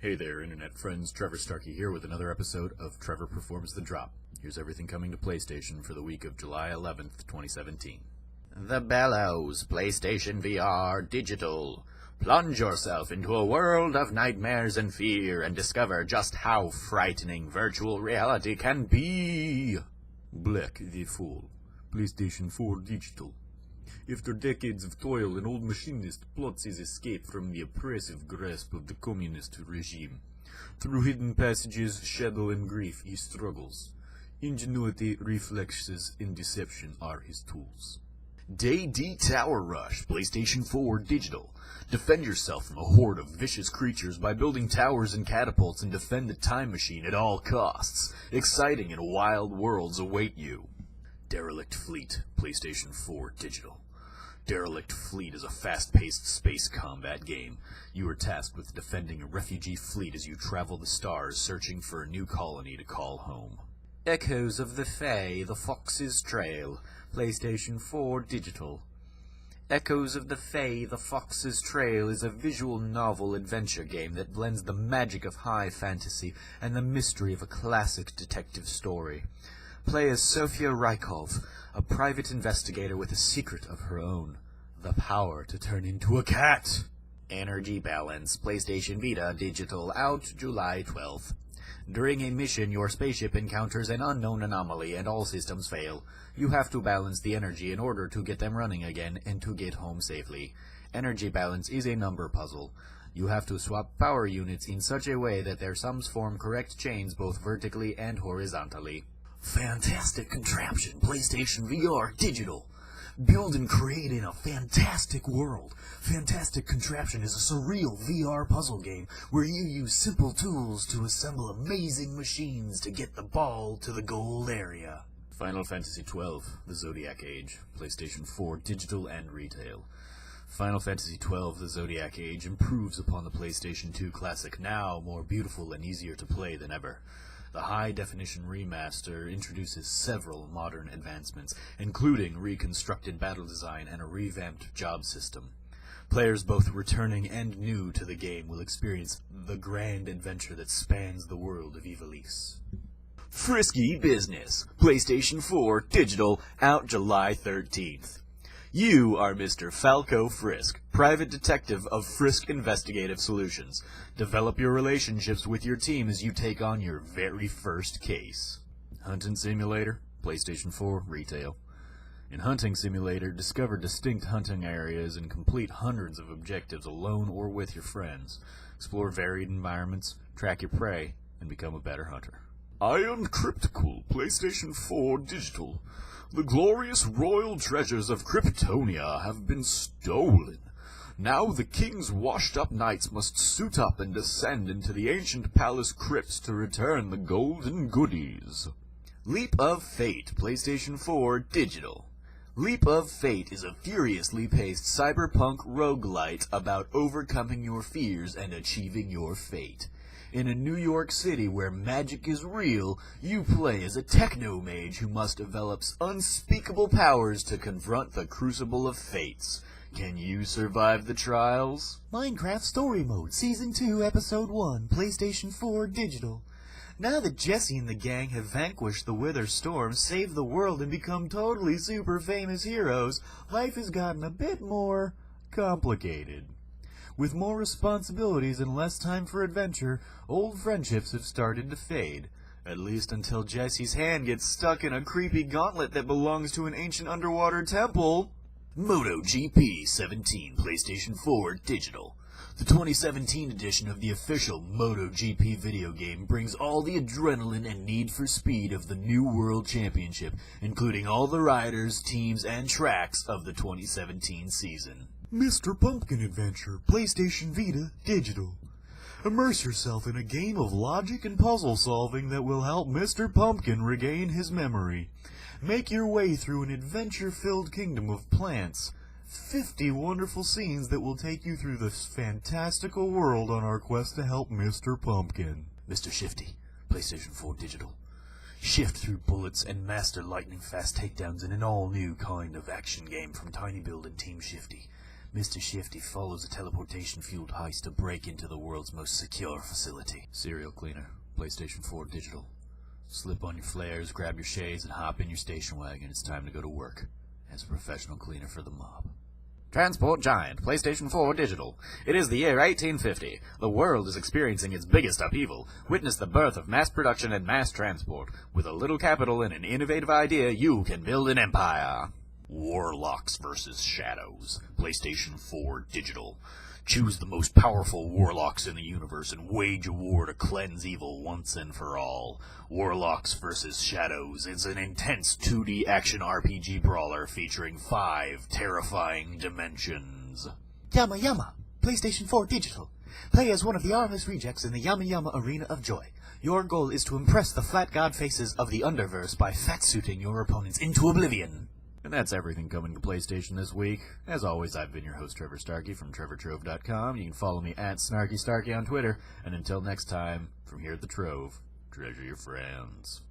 Hey there, internet friends. Trevor Starkey here with another episode of Trevor Performs the Drop. Here's everything coming to PlayStation for the week of July 11th, 2017. The Bellows, PlayStation VR Digital. Plunge yourself into a world of nightmares and fear and discover just how frightening virtual reality can be. Black the Fool, PlayStation 4 Digital. After decades of toil, an old machinist plots his escape from the oppressive grasp of the communist regime. Through hidden passages, shadow, and grief, he struggles. Ingenuity, reflexes, and deception are his tools. Day D Tower Rush, PlayStation 4 Digital. Defend yourself from a horde of vicious creatures by building towers and catapults and defend the time machine at all costs. Exciting and wild worlds await you. Derelict Fleet, PlayStation 4 Digital. Derelict Fleet is a fast-paced space combat game. You are tasked with defending a refugee fleet as you travel the stars searching for a new colony to call home. Echoes of the Fae, The Fox's Trail, PlayStation 4 Digital. Echoes of the Fae, The Fox's Trail is a visual novel adventure game that blends the magic of high fantasy and the mystery of a classic detective story. Play as Sofia Rykov, a private investigator with a secret of her own, the power to turn into a cat. Energy Balance, PlayStation Vita Digital, out July 12th. During a mission, your spaceship encounters an unknown anomaly and all systems fail. You have to balance the energy in order to get them running again and to get home safely. Energy balance is a number puzzle. You have to swap power units in such a way that their sums form correct chains both vertically and horizontally. Fantastic Contraption, PlayStation VR Digital. Build and create in a fantastic world. Fantastic Contraption is a surreal VR puzzle game where you use simple tools to assemble amazing machines to get the ball to the goal area. Final Fantasy XII, The Zodiac Age, PlayStation 4 Digital and Retail. Final Fantasy XII, The Zodiac Age improves upon the PlayStation 2 classic, now more beautiful and easier to play than ever. The high-definition remaster introduces several modern advancements, including reconstructed battle design and a revamped job system. Players both returning and new to the game will experience the grand adventure that spans the world of Ivalice. Frisky Business, PlayStation 4 Digital, out July 13th. You are Mr. Falco Frisk, private detective of Frisk Investigative Solutions. Develop your relationships with your team as you take on your very first case. Hunting Simulator, PlayStation 4 Retail. In Hunting Simulator, discover distinct hunting areas and complete hundreds of objectives alone or with your friends. Explore varied environments, track your prey, and become a better hunter. Iron Cryptical, PlayStation 4 Digital. The glorious royal treasures of Kryptonia have been stolen. Now the king's washed-up knights must suit up and descend into the ancient palace crypts to return the golden goodies. Leap of Fate, PlayStation 4 Digital. Leap of Fate is a furiously paced cyberpunk roguelite about overcoming your fears and achieving your fate. In a New York City where magic is real, you play as a techno-mage who must develop unspeakable powers to confront the crucible of fates. Can you survive the trials? Minecraft Story Mode, Season 2, Episode 1, PlayStation 4 Digital. Now that Jesse and the gang have vanquished the Wither Storm, saved the world, and become totally super famous heroes, life has gotten a bit more complicated. With more responsibilities and less time for adventure, old friendships have started to fade. At least until Jesse's hand gets stuck in a creepy gauntlet that belongs to an ancient underwater temple. MotoGP 17, PlayStation 4 Digital. The 2017 edition of the official MotoGP video game brings all the adrenaline and need for speed of the new World Championship, including all the riders, teams, and tracks of the 2017 season. Mr. Pumpkin Adventure, PlayStation Vita Digital. Immerse yourself in a game of logic and puzzle solving that will help Mr. Pumpkin regain his memory. Make your way through an adventure-filled kingdom of plants. 50 wonderful scenes that will take you through this fantastical world on our quest to help Mr. Pumpkin. Mr. Shifty, PlayStation 4 Digital. Shift through bullets and master lightning-fast takedowns in an all-new kind of action game from Tiny Build and Team Shifty. Mr. Shifty follows a teleportation-fueled heist to break into the world's most secure facility. Serial cleaner, PlayStation 4 digital. Slip on your flares, grab your shades, and hop in your station wagon. It's time to go to work as a professional cleaner for the mob. Transport Giant, PlayStation 4 Digital. It is the year 1850. The world is experiencing its biggest upheaval. Witness the birth of mass production and mass transport. With a little capital and an innovative idea, you can build an empire. Warlocks vs. Shadows, PlayStation 4 Digital. Choose the most powerful warlocks in the universe and wage a war to cleanse evil once and for all. Warlocks vs. Shadows is an intense 2D action RPG brawler featuring 5 terrifying dimensions. Yama Yama, PlayStation 4 Digital. Play as one of the armless rejects in the Yama Yama Arena of Joy. Your goal is to impress the flat god faces of the Underverse by fatsuiting your opponents into oblivion. And that's everything coming to PlayStation this week. As always, I've been your host, Trevor Starkey from TrevorTrove.com. You can follow me at SnarkyStarkey on Twitter. And until next time, from here at the Trove, treasure your friends.